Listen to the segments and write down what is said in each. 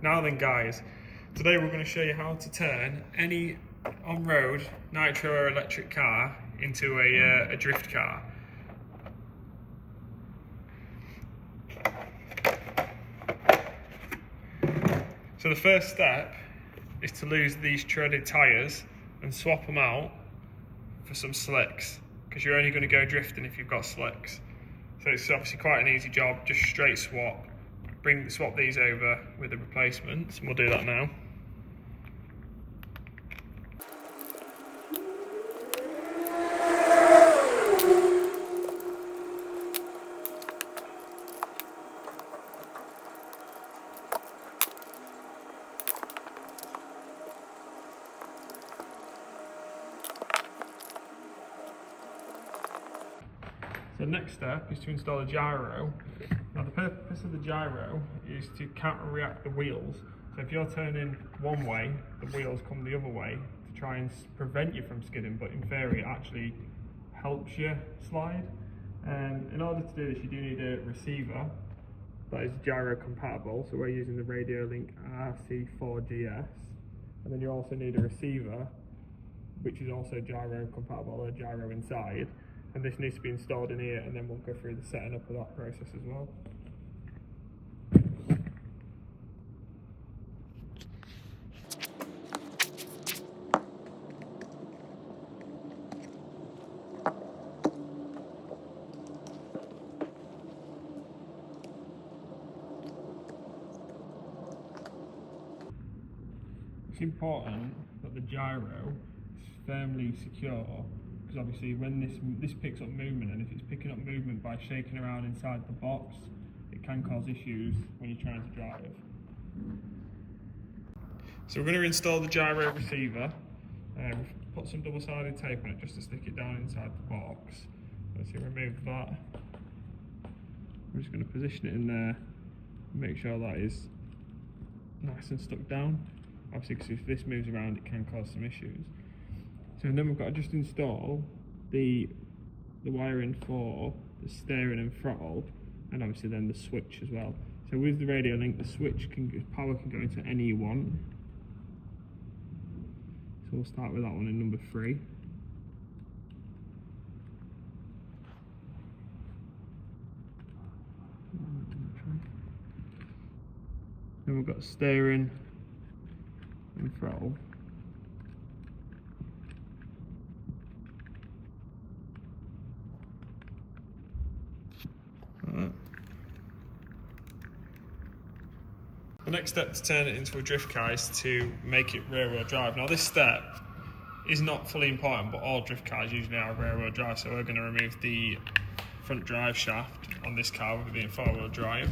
Now then guys, today we're going to show you how to turn any on-road nitro or electric car into a drift car. So the first step is to lose these treaded tyres and swap them out for some slicks, because you're only going to go drifting if you've got slicks. So it's obviously quite an easy job, just straight swap. Swap these over with the replacements, and we'll do that now. So the next step is to install a gyro. Now the purpose of the gyro is to counter-react the wheels. So if you're turning one way, the wheels come the other way to try and prevent you from skidding, but in theory it actually helps you slide. In order to do this, you do need a receiver that is gyro compatible. So we're using the RadioLink RC4GS. And then you also need a receiver which is also gyro compatible, or gyro inside. And this needs to be installed in here, and then we'll go through the setting up of that process as well. It's important that the gyro is firmly secure, because obviously when this picks up movement, and if it's picking up movement by shaking around inside the box, it can cause issues when you're trying to drive. So we're going to install the gyro receiver. We've put some double-sided tape on it just to stick it down inside the box. Let's see, remove that. I'm just going to position it in there, make sure that is nice and stuck down. Obviously, because if this moves around, it can cause some issues. So then we've got to just install the wiring for the steering and throttle, and obviously then the switch as well. So with the RadioLink, the switch power can go into any you want. So we'll start with that one in number 3. Then we've got steering and throttle. The next step to turn it into a drift car is to make it rear-wheel drive. Now this step is not fully important, but all drift cars usually are rear-wheel drive, so we're going to remove the front drive shaft on this car with it being 4-wheel drive.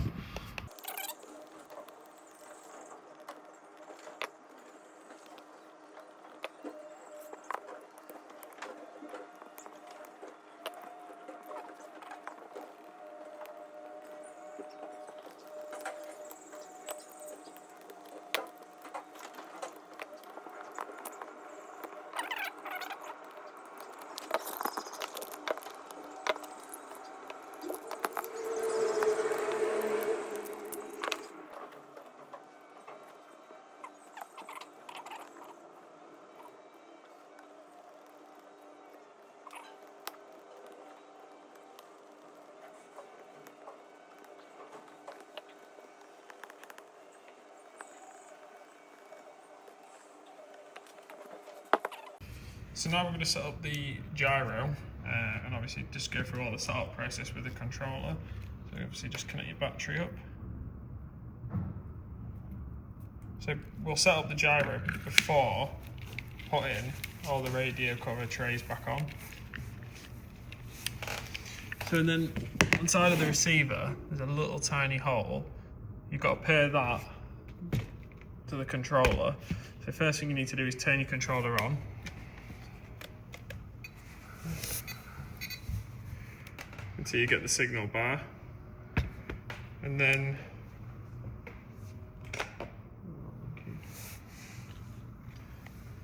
So now we're going to set up the gyro, and obviously just go through all the setup process with the controller. So obviously just connect your battery up. So we'll set up the gyro before putting all the radio cover trays back on. So then inside of the receiver there's a little tiny hole. You've got to pair that to the controller. So first thing you need to do is turn your controller on. Until you get the signal bar, and then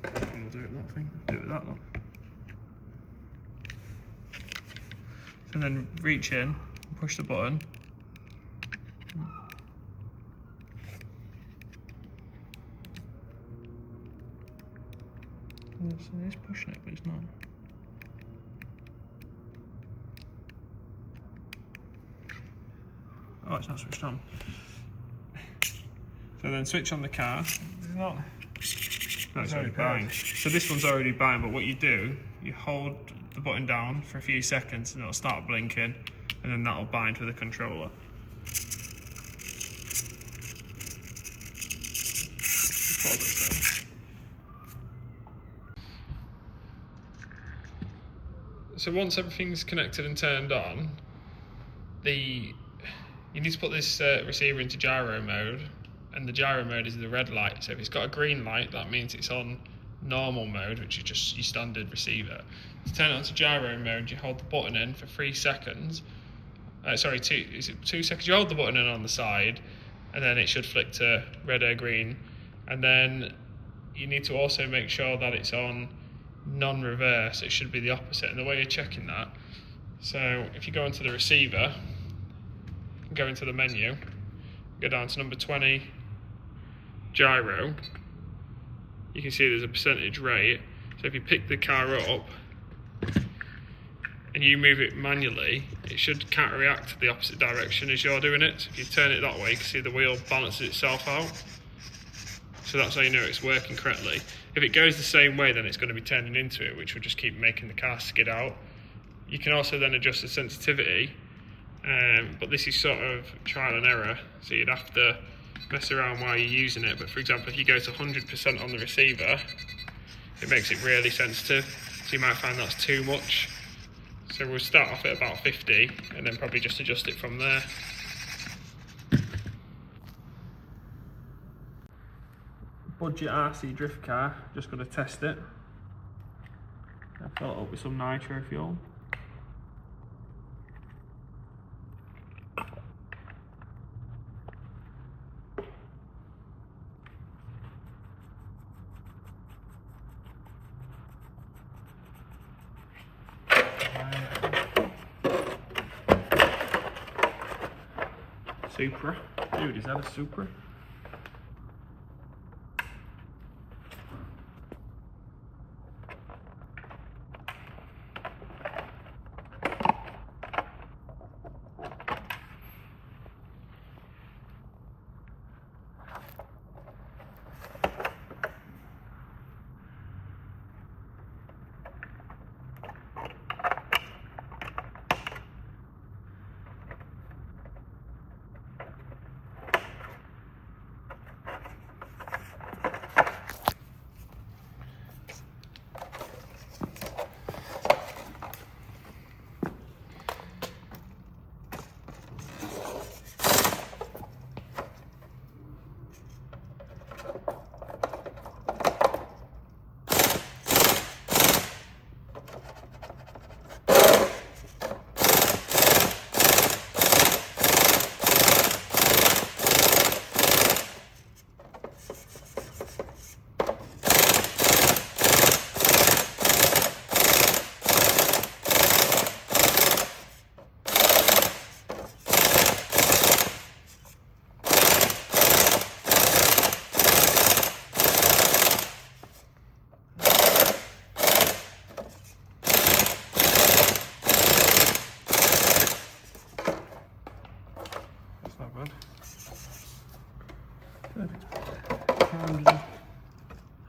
we'll do it that thing. Do it with that one. So then reach in, push the button, It's pushing it, but it's not. Oh, it's not switched on. So then switch on the car. It's not. No, it's already bind. So this one's already bind, but what you do, you hold the button down for a few seconds and it'll start blinking, and then that'll bind with the controller. So once everything's connected and turned on, you need to put this receiver into gyro mode, and the gyro mode is the red light. So if it's got a green light, that means it's on normal mode, which is just your standard receiver. To turn it onto gyro mode, you hold the button in for 3 seconds. Sorry, 2 seconds? You hold the button in on the side, and then it should flick to red or green. And then you need to also make sure that it's on non-reverse. It should be the opposite. And the way you're checking that, so if you go into the receiver, go into the menu, go down to number 20, gyro, you can see there's a percentage rate. So if you pick the car up and you move it manually, it should counter-react the opposite direction as you're doing it. So if you turn it that way, you can see the wheel balances itself out. So that's how you know it's working correctly. If it goes the same way, then it's going to be turning into it, which will just keep making the car skid out. You can also then adjust the sensitivity, but this is sort of trial and error, so you'd have to mess around while you're using it. But for example, if you go to 100% on the receiver, it makes it really sensitive, so you might find that's too much. So we'll start off at about 50 and then probably just adjust it from there. Budget RC drift car, just going to test it. I fill it up with some nitro fuel. Supra. Dude, is that a Supra?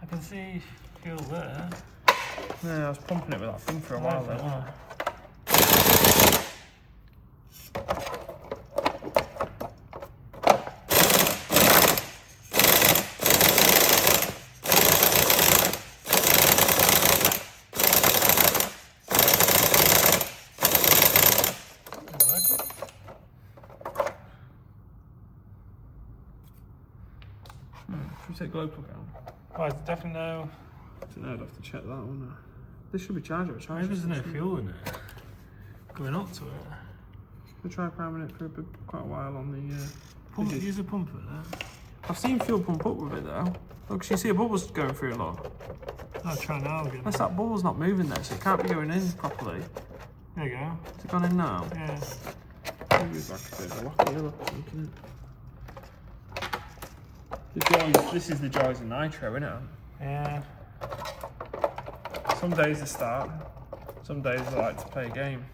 I can see fuel there. Yeah, I was pumping it with that thing for a while there. Should we take glow plug out? Oh, I definitely know. I don't know, I'd have to check that one. This should be charged. Maybe there's no fuel in it. Going up to it. We'll try priming it for quite a while on the... pump, use a pumper there. I've seen fuel pump up with it though. Look, you see a bubble's going through a lot. I'll try now again. Unless that bubble's not moving there, so it can't be going in properly. There you go. Has it gone in now? Yeah. Maybe it's like a bit of a lock here, look, isn't it? This is the joys of nitro, isn't it? Yeah. Some days they start, some days I like to play a game.